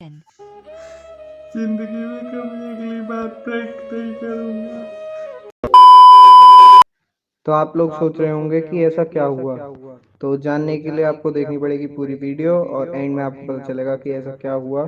जिंदगी में कभी अगली बार प्रैंक नहीं करूंगा। तो आप लोग सोच रहे होंगे कि ऐसा क्या हुआ। तो जानने के लिए आपको देखनी पड़ेगी पूरी वीडियो और एंड में आपको पता चलेगा कि ऐसा क्या हुआ।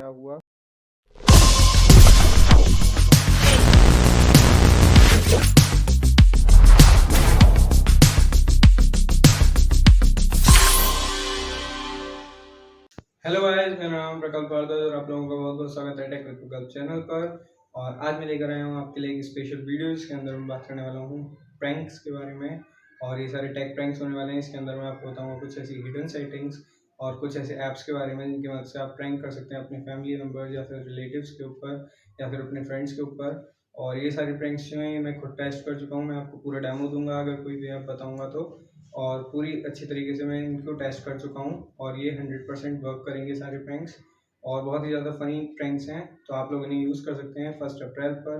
हेलो गाइस, मेरा नाम प्रकल्प भारद्वाज और आप लोगों का बहुत बहुत स्वागत है टेक विद प्रकल्प चैनल पर। और आज मैं लेकर आया हूँ आपके लिए एक स्पेशल वीडियो, जिसके अंदर मैं बात करने वाला हूँ प्रैंक्स के बारे में। और ये सारे टेक प्रैंक्स होने वाले हैं। इसके अंदर मैं आपको बताऊँगा कुछ ऐसी हिडन सेटिंग्स और कुछ ऐसे ऐप्स के बारे में जिनकी मदद से आप प्रैंक कर सकते हैं अपने फैमिली मेम्बर्स या फिर रिलेटिव्स के ऊपर या फिर अपने फ्रेंड्स के ऊपर। और ये सारी प्रैंक्स जो हैं मैं खुद टेस्ट कर चुका हूँ। मैं आपको पूरा डेमो दूंगा अगर कोई भी ऐप बताऊँगा तो। और पूरी अच्छी तरीके से मैं इनको टेस्ट कर चुका हूँ और ये 100% वर्क करेंगे सारे प्रैंक्स। और बहुत ही ज़्यादा फनी प्रैंक्स हैं, तो आप लोग इन्हें यूज़ कर सकते हैं 1 अप्रैल पर।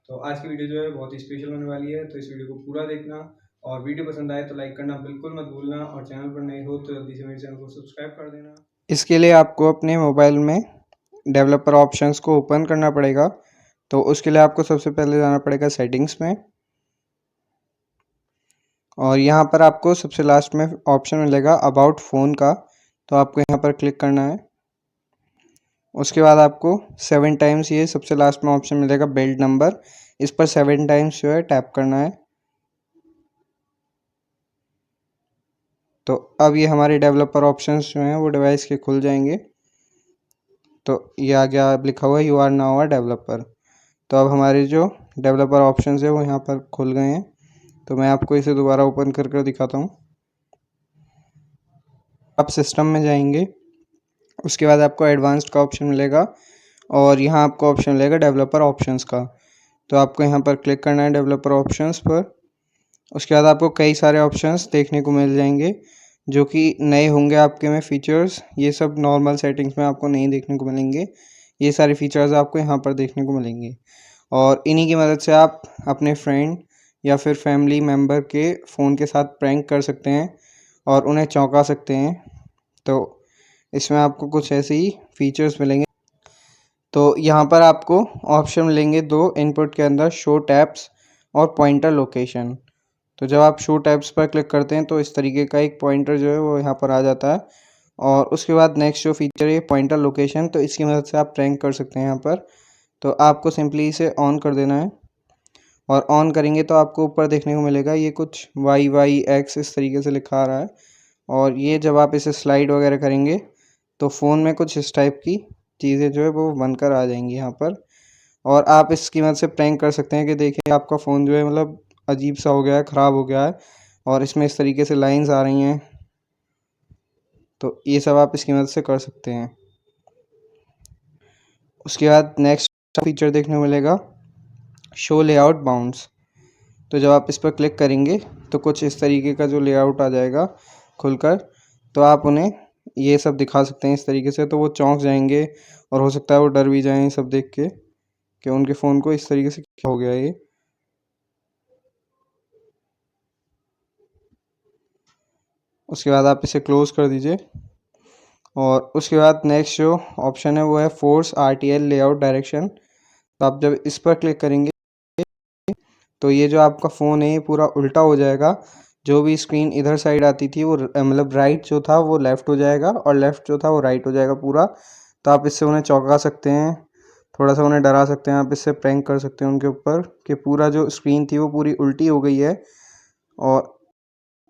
तो आज की वीडियो जो है बहुत ही स्पेशल होने वाली है, तो इस वीडियो को पूरा देखना। और वीडियो पसंद आए तो लाइक करना बिल्कुल मत भूलना, और चैनल पर नए हो तो जल्दी से मेरे चैनल को सब्सक्राइब कर देना। इसके लिए आपको अपने मोबाइल में डेवलपर ऑप्शंस को ओपन करना पड़ेगा। तो उसके लिए आपको सबसे पहले जाना पड़ेगा सेटिंग्स में, और यहाँ पर आपको सबसे लास्ट में ऑप्शन मिलेगा अबाउट फ़ोन का। तो आपको यहाँ पर क्लिक करना है। उसके बाद आपको 7 टाइम्स ये सबसे लास्ट में ऑप्शन मिलेगा बिल्ड नंबर, इस पर 7 टाइम्स जो है टैप करना है। तो अब ये हमारे डेवलपर ऑप्शंस जो हैं वो डिवाइस के खुल जाएंगे। तो ये आ गया, अब लिखा हुआ है you are now a developer. तो अब हमारे जो डेवलपर ऑप्शंस है वो यहाँ पर खुल गए हैं। तो मैं आपको इसे दोबारा ओपन कर दिखाता हूँ। आप सिस्टम में जाएंगे, उसके बाद आपको एडवांस्ड का ऑप्शन मिलेगा और यहाँ आपको ऑप्शन मिलेगा डेवलपर ऑप्शंस का। तो आपको यहाँ पर क्लिक करना है डेवलपर ऑप्शंस पर। उसके बाद आपको कई सारे ऑप्शंस देखने को मिल जाएंगे जो कि नए होंगे आपके में फीचर्स। ये सब नॉर्मल सेटिंग्स में आपको नहीं देखने को मिलेंगे, ये सारे फीचर्स आपको यहाँ पर देखने को मिलेंगे। और इन्हीं की मदद से आप अपने फ्रेंड या फिर फैमिली मेम्बर के फ़ोन के साथ प्रैंक कर सकते हैं और उन्हें चौंका सकते हैं। तो इसमें आपको कुछ ऐसे ही फीचर्स मिलेंगे। तो यहाँ पर आपको ऑप्शन मिलेंगे दो इनपुट के अंदर, शो टैब्स और पॉइंटर लोकेशन। तो जब आप शो टैब्स पर क्लिक करते हैं तो इस तरीके का एक पॉइंटर जो है वो यहाँ पर आ जाता है। और उसके बाद नेक्स्ट जो फीचर है पॉइंटर लोकेशन, तो इसकी मदद से आप प्रैंक कर सकते हैं यहाँ पर। तो आपको सिंपली इसे ऑन कर देना है, और ऑन करेंगे तो आपको ऊपर देखने को मिलेगा ये कुछ YYX इस तरीके से लिखा आ रहा है। और ये जब आप इसे स्लाइड वगैरह करेंगे तो फ़ोन में कुछ इस टाइप की चीज़ें जो है वो बनकर आ जाएंगी यहाँ पर। और आप इसकी मदद से प्रैंक कर सकते हैं कि देखिए आपका फ़ोन जो है मतलब अजीब सा हो गया है, ख़राब हो गया है, और इसमें इस तरीके से लाइंस आ रही हैं। तो ये सब आप इसकी मदद से कर सकते हैं। उसके बाद नेक्स्ट फीचर देखने को मिलेगा शो लेआउट बाउंड्स। तो जब आप इस पर क्लिक करेंगे तो कुछ इस तरीके का जो लेआउट आ जाएगा खुलकर। तो आप उन्हें ये सब दिखा सकते हैं इस तरीके से, तो वो चौंक जाएंगे और हो सकता है वो डर भी जाएं सब देख के कि उनके फ़ोन को इस तरीके से क्या हो गया है ये। उसके बाद आप इसे क्लोज़ कर दीजिए। और उसके बाद नेक्स्ट जो ऑप्शन है वो है फोर्स RTL लेआउट डायरेक्शन। तो आप जब इस पर क्लिक करेंगे तो ये जो आपका फ़ोन है ये पूरा उल्टा हो जाएगा। जो भी स्क्रीन इधर साइड आती थी वो मतलब राइट जो था वो लेफ़्ट हो जाएगा और लेफ़्ट जो था वो राइट हो जाएगा पूरा। तो आप इससे उन्हें चौंका सकते हैं, थोड़ा सा उन्हें डरा सकते हैं, आप इससे प्रैंक कर सकते हैं उनके ऊपर कि पूरा जो स्क्रीन थी वो पूरी उल्टी हो गई है। और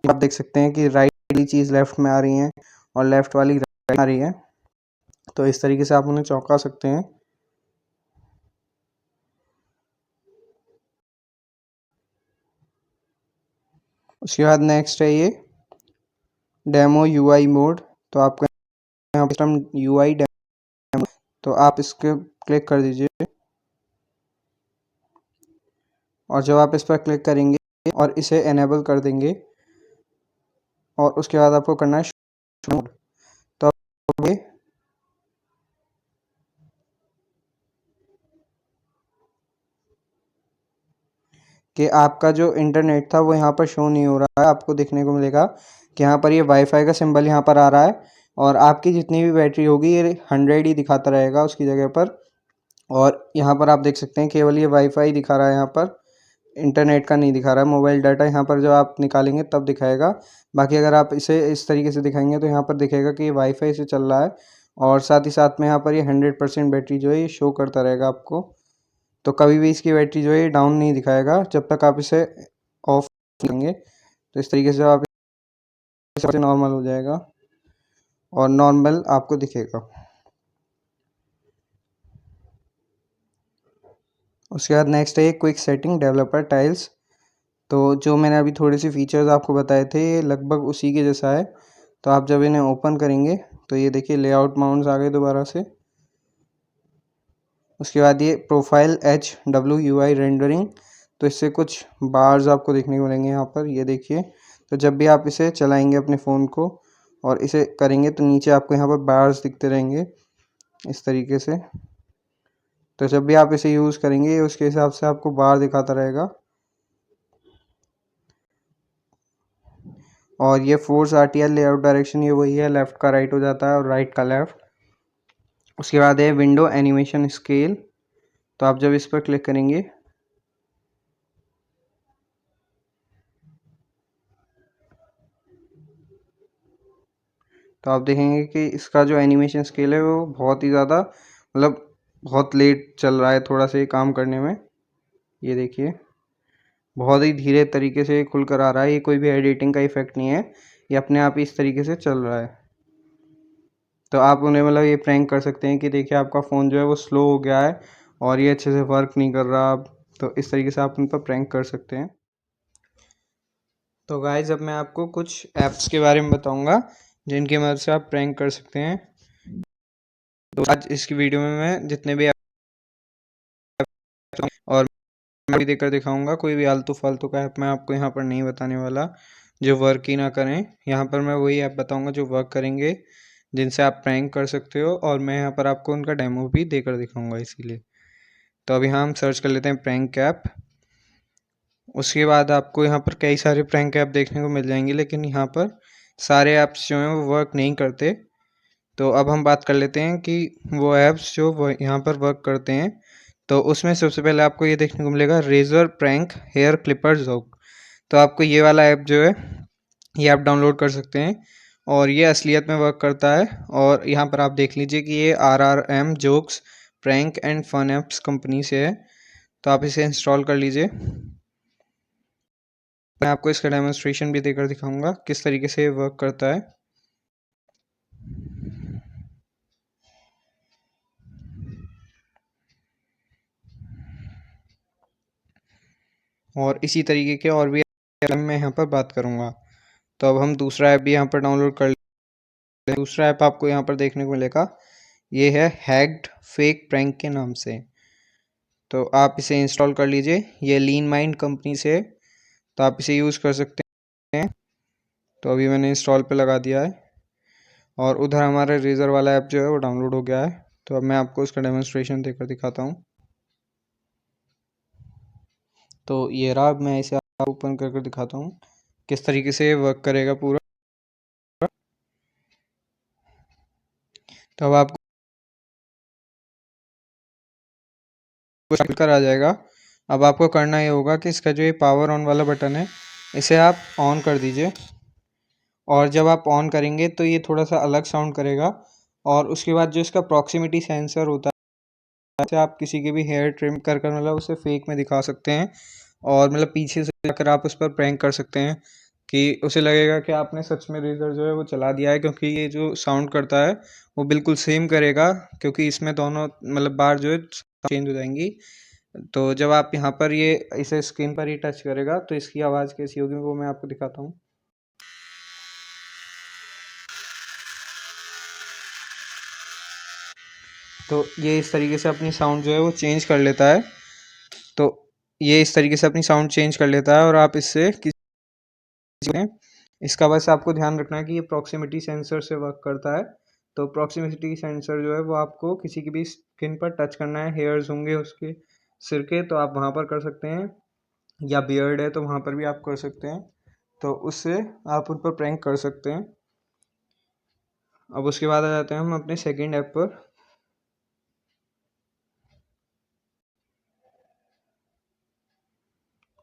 आप देख सकते हैं कि राइट वाली चीज़ लेफ़्ट में आ रही है और लेफ़्ट वाली राइट में आ रही है। तो इस तरीके से आप उन्हें चौंका सकते हैं। उसके बाद नेक्स्ट है ये डेमो UI मोड। तो आपको यहाँ पर सिस्टम UI डेमो, तो आप इसके क्लिक कर दीजिए। और जब आप इस पर क्लिक करेंगे और इसे एनेबल कर देंगे और उसके बाद आपको करना है शो मोड। तो आप ये कि आपका जो इंटरनेट था वो यहाँ पर शो नहीं हो रहा है, आपको देखने को मिलेगा कि यहाँ पर ये वाईफाई का सिंबल यहाँ पर आ रहा है और आपकी जितनी भी बैटरी होगी ये 100 ही दिखाता रहेगा उसकी जगह पर। और यहाँ पर आप देख सकते हैं केवल ये वाईफाई दिखा रहा है, यहाँ पर इंटरनेट का नहीं दिखा रहा है। मोबाइल डाटा यहाँ पर जब आप निकालेंगे तब दिखाएगा। बाकी अगर आप इसे इस तरीके से दिखाएंगे तो यहाँ पर दिखेगा कि ये वाईफाई से चल रहा है, और साथ ही साथ में यहाँ पर ये 100% बैटरी जो है ये शो करता रहेगा आपको। तो कभी भी इसकी बैटरी जो है ये डाउन नहीं दिखाएगा जब तक आप इसे ऑफ करेंगे। तो इस तरीके से आप इसे नॉर्मल हो जाएगा और नॉर्मल आपको दिखेगा। उसके बाद नेक्स्ट है क्विक सेटिंग डेवलपर टाइल्स। तो जो मैंने अभी थोड़ी सी फीचर्स आपको बताए थे ये लगभग उसी के जैसा है। तो आप जब इन्हें ओपन करेंगे तो ये देखिए लेआउट माउंट्स आ गए दोबारा से। उसके बाद ये प्रोफाइल HWUI रेंडरिंग, तो इससे कुछ बार्स आपको देखने को मिलेंगे यहाँ पर, ये देखिए। तो जब भी आप इसे चलाएंगे अपने फ़ोन को और इसे करेंगे तो नीचे आपको यहाँ पर बार्स दिखते रहेंगे इस तरीके से। तो जब भी आप इसे यूज़ करेंगे उसके हिसाब से आपको बार दिखाता रहेगा। और ये फोर्स RTL लेआउट डायरेक्शन ये वही है, लेफ़्ट का राइट हो जाता है और राइट का लेफ़्ट। उसके बाद है विंडो एनिमेशन स्केल। तो आप जब इस पर क्लिक करेंगे तो आप देखेंगे कि इसका जो एनिमेशन स्केल है वो बहुत ही ज़्यादा मतलब बहुत लेट चल रहा है थोड़ा सा ये काम करने में। ये देखिए बहुत ही धीरे तरीके से खुल कर आ रहा है, ये कोई भी एडिटिंग का इफेक्ट नहीं है, ये अपने आप ही इस तरीके से चल रहा है। तो आप उन्हें मतलब ये प्रैंक कर सकते हैं कि देखिए आपका फ़ोन जो है वो स्लो हो गया है और ये अच्छे से वर्क नहीं कर रहा अब। तो इस तरीके से आप उन पर प्रैंक कर सकते हैं। तो गाइस अब मैं आपको कुछ ऐप्स के बारे में बताऊंगा जिनकी मदद से आप प्रैंक कर सकते हैं। तो आज इसकी वीडियो में मैं जितने भी और मैं भी देकर दिखाऊंगा, कोई भी आलतू फालतू का ऐप मैं आपको यहाँ पर नहीं बताने वाला जो वर्क ही ना करें। यहाँ पर मैं वही ऐप बताऊंगा जो वर्क करेंगे, जिनसे आप प्रैंक कर सकते हो, और मैं यहाँ पर आपको उनका डेमो भी देकर दिखाऊंगा इसीलिए। तो अभी हम सर्च कर लेते हैं प्रैंक ऐप। उसके बाद आपको यहाँ पर कई सारे प्रैंक ऐप देखने को मिल जाएंगे, लेकिन यहाँ पर सारे ऐप्स जो हैं वो वर्क नहीं करते। तो अब हम बात कर लेते हैं कि वो ऐप्स जो यहाँ पर वर्क करते हैं। तो उसमें सबसे पहले आपको ये देखने को मिलेगा रेजर प्रैंक हेयर क्लिपर ज़ोक। तो आपको ये वाला ऐप जो है ये आप डाउनलोड कर सकते हैं और ये असलियत में वर्क करता है। और यहाँ पर आप देख लीजिए कि ये RRM jokes prank and fun apps company से है। तो आप इसे इंस्टॉल कर लीजिए। मैं आपको इसका डेमोन्स्ट्रेशन भी देकर दिखाऊंगा किस तरीके से ये वर्क करता है। और इसी तरीके के और भी मैं यहाँ पर बात करूँगा। तो अब हम दूसरा ऐप भी यहाँ पर डाउनलोड कर लेते हैं। दूसरा ऐप आपको यहाँ पर देखने को मिलेगा, ये है हैक्ड फेक प्रैंक के नाम से। तो आप इसे इंस्टॉल कर लीजिए, ये लीन माइंड कंपनी से है, तो आप इसे यूज़ कर सकते हैं। तो अभी मैंने इंस्टॉल पे लगा दिया है और उधर हमारा रेजर वाला ऐप जो है वो डाउनलोड हो गया है। तो अब मैं आपको इसका डेमोन्स्ट्रेशन देकर दिखाता हूँ। तो ये रहा, मैं इसे ओपन करके दिखाता हूँ किस तरीके से वर्क करेगा पूरा। तो अब आपको कर आ जाएगा। अब आपको करना ये होगा कि इसका जो ये पावर ऑन वाला बटन है इसे आप ऑन कर दीजिए। और जब आप ऑन करेंगे तो ये थोड़ा सा अलग साउंड करेगा। और उसके बाद जो इसका प्रॉक्सिमिटी सेंसर होता है, जैसे आप किसी के भी हेयर ट्रिम कर कर मतलब उसे फेक में दिखा सकते हैं और मतलब पीछे से जाकर आप उस पर प्रैंक कर सकते हैं कि उसे लगेगा कि आपने सच में रेजर जो है वो चला दिया है, क्योंकि ये जो साउंड करता है वो बिल्कुल सेम करेगा, क्योंकि इसमें दोनों मतलब बार जो है चेंज हो जाएंगी। तो जब आप यहाँ पर ये इसे स्क्रीन पर ही टच करेगा तो इसकी आवाज़ कैसी होगी वो मैं आपको दिखाता हूँ। तो ये इस तरीके से अपनी साउंड जो है वो चेंज कर लेता है। तो ये इस तरीके से अपनी साउंड चेंज कर लेता है और आप इससे किसी में इसका बस आपको ध्यान रखना है कि ये प्रॉक्सिमिटी सेंसर से वर्क करता है। तो प्रॉक्सिमिटी सेंसर जो है वो आपको किसी की भी स्किन पर टच करना है, हेयर्स होंगे उसके सिर के तो आप वहाँ पर कर सकते हैं, या बियर्ड है तो वहाँ पर भी आप कर सकते हैं। तो उससे आप उन पर प्रैंक कर सकते हैं। अब उसके बाद आ जाते हैं हम अपने सेकंड ऐप पर।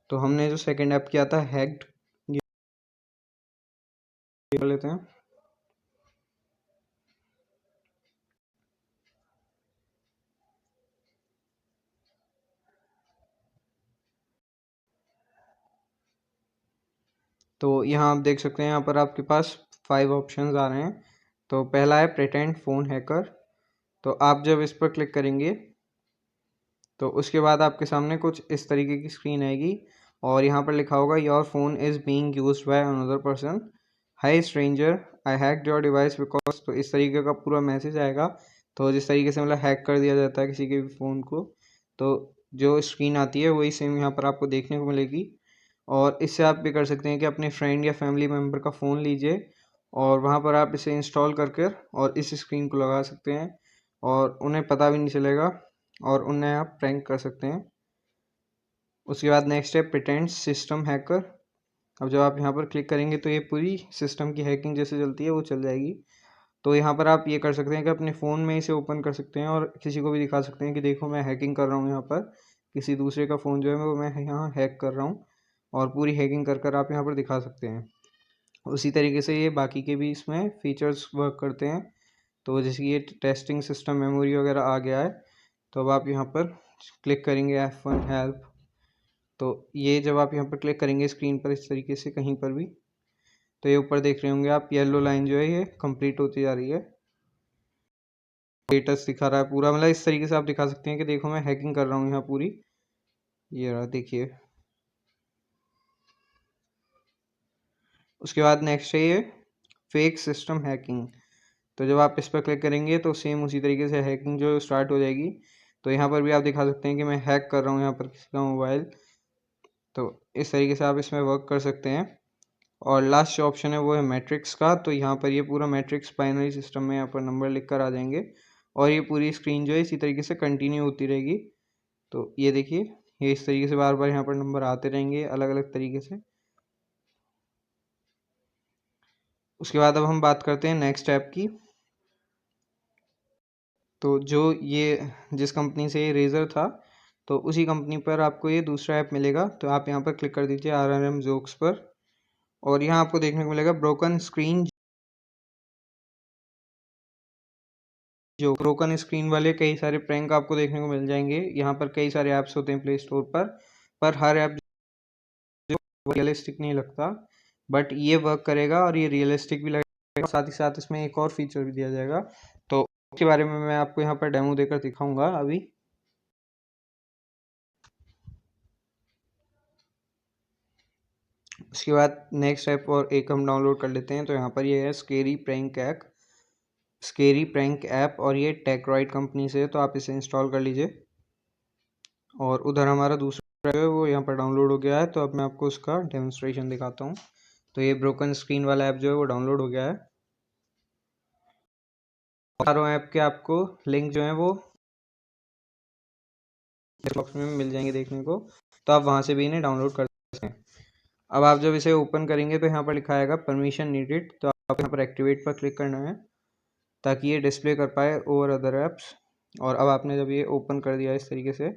तो हमने जो सेकंड ऐप किया था हैक्ड, ये कर लेते हैं। तो यहाँ आप देख सकते हैं, यहाँ पर आपके पास 5 ऑप्शंस आ रहे हैं। तो पहला है प्रिटेंड फ़ोन हैकर। तो आप जब इस पर क्लिक करेंगे तो उसके बाद आपके सामने कुछ इस तरीके की स्क्रीन आएगी और यहाँ पर लिखा होगा your phone is being used by another person, high stranger, I hacked your device because. तो इस तरीके का पूरा मैसेज आएगा। तो जिस तरीके से मतलब हैक कर दिया जाता है किसी के भी फ़ोन को, तो जो स्क्रीन आती है वही सेम यहाँ पर आपको देखने को मिलेगी। और इससे आप भी कर सकते हैं कि अपने फ्रेंड या फैमिली मेम्बर का फ़ोन लीजिए और वहाँ पर आप इसे इंस्टॉल करके और इस स्क्रीन को लगा सकते हैं और उन्हें पता भी नहीं चलेगा और उन्हें आप प्रैंक कर सकते हैं। उसके बाद नेक्स्ट है प्रिटेंड सिस्टम हैकर। अब जब आप यहाँ पर क्लिक करेंगे तो ये पूरी सिस्टम की हैकिंग जैसे चलती है वो चल जाएगी। तो यहाँ पर आप ये कर सकते हैं कि अपने फ़ोन में इसे ओपन कर सकते हैं और किसी को भी दिखा सकते हैं कि देखो मैं हैकिंग कर रहा हूँ, यहाँ पर किसी दूसरे का फ़ोन जो है वो मैं यहाँ हैक कर रहा हूँ और पूरी हैकिंग कर कर आप यहाँ पर दिखा सकते हैं। उसी तरीके से ये बाकी के भी इसमें फीचर्स वर्क करते हैं। तो जैसे कि ये टेस्टिंग सिस्टम मेमोरी वगैरह आ गया है। तो अब आप यहाँ पर क्लिक करेंगे F1 हेल्प। तो ये जब आप यहाँ पर क्लिक करेंगे स्क्रीन पर इस तरीके से कहीं पर भी, तो ये ऊपर देख रहे होंगे आप येलो लाइन जो है ये कंप्लीट होती जा रही है। स्टेटस दिखा रहा है पूरा, मतलब इस तरीके से आप दिखा सकते हैं कि देखो मैं हैकिंग कर रहा हूँ यहाँ पूरी। ये रहा देखिए। उसके बाद नेक्स्ट है ये फेक सिस्टम हैकिंग। तो जब आप इस पर क्लिक करेंगे तो सेम उसी तरीके से हैकिंग जो स्टार्ट हो जाएगी। तो यहाँ पर भी आप दिखा सकते हैं कि मैं हैक कर रहा हूँ यहाँ पर किसी का मोबाइल। तो इस तरीके से आप इसमें वर्क कर सकते हैं। और लास्ट जो ऑप्शन है वो है मैट्रिक्स का। तो यहाँ पर ये पूरा मैट्रिक्स बाइनरी सिस्टम में यहाँ पर नंबर लिख कर आ जाएंगे और ये पूरी स्क्रीन जो है इसी तरीके से कंटिन्यू होती रहेगी। तो ये देखिए, ये इस तरीके से बार बार यहाँ पर नंबर आते रहेंगे अलग अलग तरीके से। उसके बाद अब हम बात करते हैं नेक्स्ट ऐप की। तो जो ये जिस कंपनी से ये रेज़र था तो उसी कंपनी पर आपको ये दूसरा ऐप मिलेगा। तो आप यहाँ पर क्लिक कर दीजिए RRM जोक्स पर और यहाँ आपको देखने को मिलेगा ब्रोकन स्क्रीन। जो ब्रोकन स्क्रीन वाले कई सारे प्रैंक आपको देखने को मिल जाएंगे। यहाँ पर कई सारे ऐप्स होते हैं प्ले स्टोर पर हर ऐप जो रियलिस्टिक नहीं लगता, बट ये वर्क करेगा और ये रियलिस्टिक भी लगेगा। साथ ही साथ इसमें एक और फीचर भी दिया जाएगा, तो उसके बारे में मैं आपको यहाँ पर डेमो देकर दिखाऊंगा अभी। उसके बाद नेक्स्ट ऐप और एक हम डाउनलोड कर लेते हैं। तो यहाँ पर ये है स्केरी प्रैंक ऐप और ये टेकराइट कंपनी से है। तो आप इसे इंस्टॉल कर लीजिए और उधर हमारा दूसरा जो है वो यहाँ पर डाउनलोड हो गया है। तो अब मैं आपको उसका डेमोन्स्ट्रेशन दिखाता हूँ। तो ये ब्रोकन स्क्रीन वाला ऐप जो है वो डाउनलोड हो गया है। चारों ऐप के आपको लिंक जो है वो बॉक्स में मिल जाएंगे देखने को, तो आप वहाँ से भी इन्हें डाउनलोड कर सकते हैं। अब आप जब इसे ओपन करेंगे तो यहाँ पर लिखा आएगा परमिशन नीडेड। तो आप यहाँ पर एक्टिवेट पर क्लिक करना है ताकि ये डिस्प्ले कर पाए ओवर अदर ऐप्स। और अब आपने जब ये ओपन कर दिया इस तरीके से,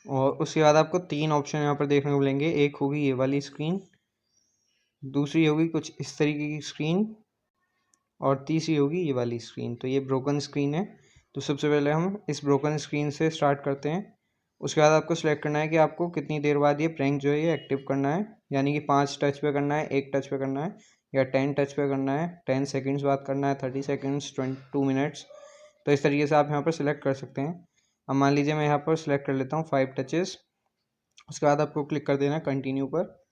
और उसके बाद आपको 3 ऑप्शन यहाँ पर देखने को मिलेंगे। एक होगी ये वाली स्क्रीन, दूसरी होगी कुछ इस तरीके की स्क्रीन और तीसरी होगी ये वाली स्क्रीन। तो ये ब्रोकन स्क्रीन है। तो सबसे पहले हम इस ब्रोकन स्क्रीन से स्टार्ट करते हैं। उसके बाद आपको सेलेक्ट करना है कि आपको कितनी देर बाद ये प्रैंक जो है ये एक्टिव करना है, यानी कि 5 टच पे करना है, 1 टच पे करना है या 10 टच पे करना है, 10 सेकेंड्स बाद करना है, 30 सेकेंड्स, 2 मिनट्स। तो इस तरीके से आप यहाँ पर सिलेक्ट कर सकते हैं। अब मान लीजिए मैं यहाँ पर सिलेक्ट कर लेता हूँ 5 टचेस। उसके बाद आपको क्लिक कर देना है कंटिन्यू पर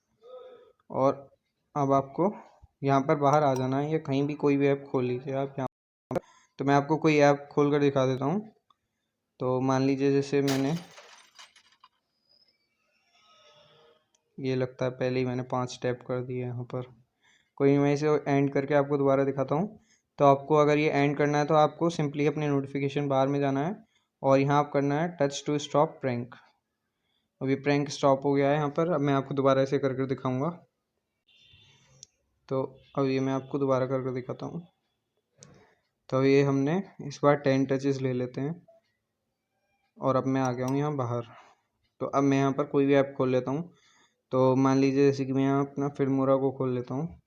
और अब आपको यहाँ पर बाहर आ जाना है या कहीं भी कोई भी ऐप खोल लीजिए आप यहाँ। तो मैं आपको कोई ऐप खोल कर दिखा देता हूँ। तो मान लीजिए जैसे मैंने ये लगता है पहले ही मैंने 5 टैप कर दिए यहाँ पर। कोई नहीं, मैं इसे एंड करके आपको दोबारा दिखाता हूँ। तो आपको अगर ये एंड करना है तो आपको सिंपली अपने नोटिफिकेशन बार में जाना है और यहाँ आप करना है टच टू स्टॉप प्रैंक। अभी प्रैंक स्टॉप हो गया है यहाँ पर। अब मैं आपको दोबारा ऐसे करके दिखाऊंगा। तो अब ये मैं आपको दोबारा करके दिखाता हूँ। तो ये हमने इस बार 10 टचेस ले लेते हैं और अब मैं आ गया हूँ यहाँ बाहर। तो अब मैं यहाँ पर कोई भी ऐप खोल लेता हूँ। तो मान लीजिए जैसे कि मैं यहाँ अपना फिल्मोरा को खोल लेता हूँ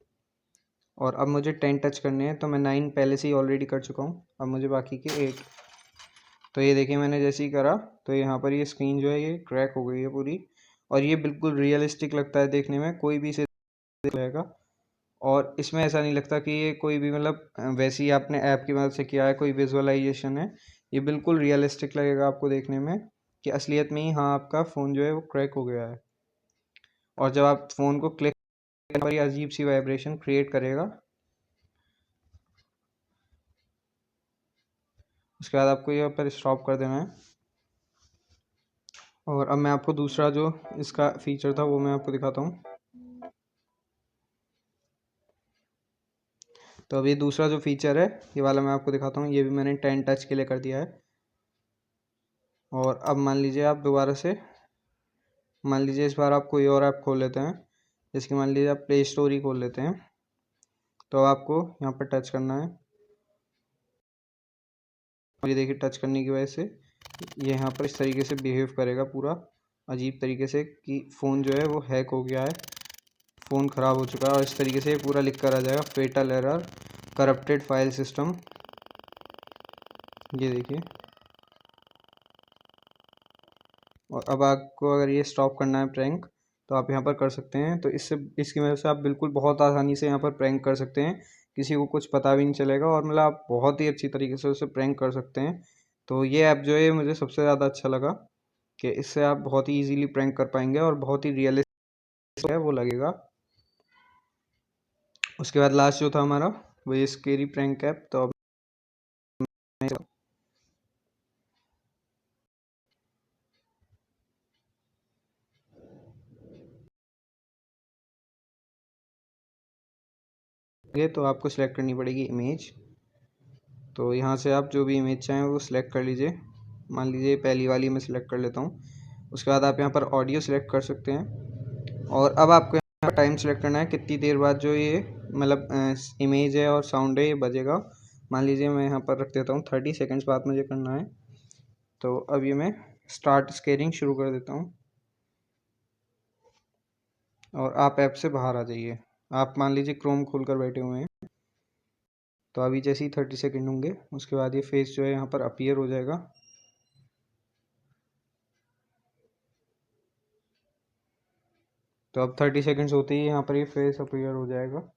और अब मुझे 10 टच करने हैं। तो मैं 9 पहले से ही ऑलरेडी कर चुका हूँ, अब मुझे बाकी के 8। तो ये देखिए मैंने जैसे ही करा तो यहाँ पर ये स्क्रीन जो है ये क्रैक हो गई है पूरी, और ये बिल्कुल रियलिस्टिक लगता है देखने में, कोई भी इसे देख जाएगा। और इसमें ऐसा नहीं लगता कि ये कोई भी मतलब वैसे ही आपने ऐप की मदद से किया है, कोई विजुअलाइजेशन है। ये बिल्कुल रियलिस्टिक लगेगा आपको देखने में कि असलियत में ही हाँ आपका फ़ोन जो है वो क्रैक हो गया है। और जब आप फ़ोन को क्लिक करेंगे ये अजीब सी वाइब्रेशन क्रिएट करेगा। उसके बाद आपको यहाँ पर स्टॉप कर देना है। और अब मैं आपको दूसरा जो इसका फीचर था वो मैं आपको दिखाता हूँ। तो अभी दूसरा जो फीचर है ये वाला मैं आपको दिखाता हूँ। ये भी मैंने 10 टच के लिए कर दिया है। और अब मान लीजिए आप दोबारा से, मान लीजिए इस बार आप कोई और ऐप खोल लेते हैं, जैसे कि मान लीजिए आप प्ले स्टोर ही खोल लेते हैं। तो आपको यहाँ पर टच करना है और ये देखिए टच करने की वजह से ये यहाँ पर इस तरीके से बिहेव करेगा पूरा अजीब तरीके से कि फ़ोन जो है वो हैक हो गया है, फ़ोन ख़राब हो चुका है। और इस तरीके से पूरा लिख कर आ जाएगा fatal error, corrupted file system. ये देखिए। और अब आपको अगर ये स्टॉप करना है प्रैंक तो आप यहाँ पर कर सकते हैं। तो इसकी वजह से आप बिल्कुल बहुत आसानी से यहाँ पर प्रैंक कर सकते हैं, किसी को कुछ पता भी नहीं चलेगा और मतलब आप बहुत ही अच्छी तरीके से उसे प्रैंक कर सकते हैं। तो ये ऐप जो है मुझे सबसे ज़्यादा अच्छा लगा कि इससे आप बहुत ही ईजीली प्रैंक कर पाएंगे और बहुत ही रियलिस्टिक है वो लगेगा। उसके बाद लास्ट जो था हमारा वो ये स्केरी प्रैंक ऐप। तो अब ये तो आपको सिलेक्ट करनी पड़ेगी इमेज। तो यहाँ से आप जो भी इमेज चाहें वो सिलेक्ट कर लीजिए। मान लीजिए पहली वाली मैं सिलेक्ट कर लेता हूँ। उसके बाद आप यहाँ पर ऑडियो सिलेक्ट कर सकते हैं और अब आपको यहाँ पर टाइम सिलेक्ट करना है कितनी देर बाद जो ये मतलब इमेज है और साउंड है ये बजेगा। मान लीजिए मैं यहाँ पर रख देता हूँ 30 सेकेंड्स बाद मुझे करना है। तो अब ये मैं स्टार्ट स्केरिंग शुरू कर देता हूँ और आप ऐप से बाहर आ जाइए। आप मान लीजिए क्रोम खोल कर बैठे हुए हैं। तो अभी जैसे ही 30 सेकेंड होंगे उसके बाद ये फेस जो है यहाँ पर अपीयर हो जाएगा। तो अब 30 सेकेंड्स होते ही यहाँ पर ये फेस अपीयर हो जाएगा।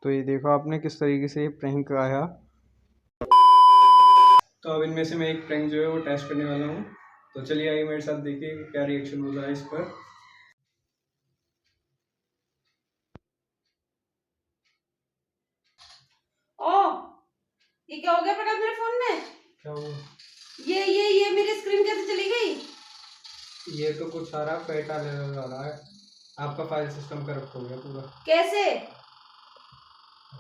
तो ये देखो आपने किस तरीके से ये प्रैंक आया। तो अब इनमें से मैं एक प्रैंक जो है वो टेस्ट करने वाला हूँ। तो चलिए आइए मेरे साथ देखिए कि क्या रिएक्शन होता है इस पर। ओ, ये क्या हो गया प्रकाश मेरे फोन में? क्या हुआ? ये मेरी स्क्रीन कैसे चली गई? ये तो कुछ सारा फेटा ले आ रहा है, आपका फाइल सिस्टम करप्ट हो गया पूरा। कैसे?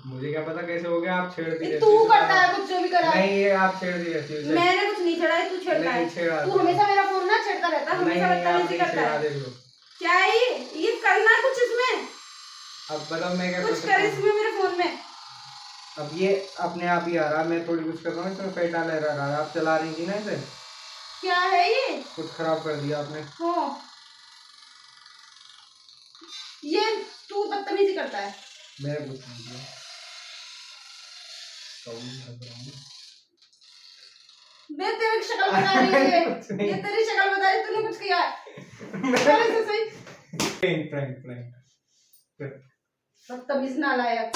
मुझे क्या पता कैसे हो गया, आप छेड़ती ये रहती तू हो। करता है कुछ जो भी करा है। नहीं ये आप छेड़ती रहती हो। मैंने कुछ नहीं छेड़ा है, तू छेड़ता है। छेड़ा तू हमेशा मेरा फोन ना छेड़ता रहता है, हमेशा बदतमीजी करता है। क्या है ये करना है कुछ इसमें? अब बताओ मैं क्या कुछ कर इसमें मेरे फोन में। अब ये अपने आप ही आ रहा है, मैं थोड़ी कुछ कर रहा हूँ, इसमें फेटा ले रहा है। आप चला रही थी ना इसे। क्या है ये? कुछ खराब कर दिया आपने। हाँ, ये तू बदतमीजी करता है। मैंने कुछ नहीं किया। मैं तेरी शक्ल बता रही है, ये तेरी शक्ल बता रही है, तूने कुछ किया है। सही प्रैंक बदतमीज नालायक।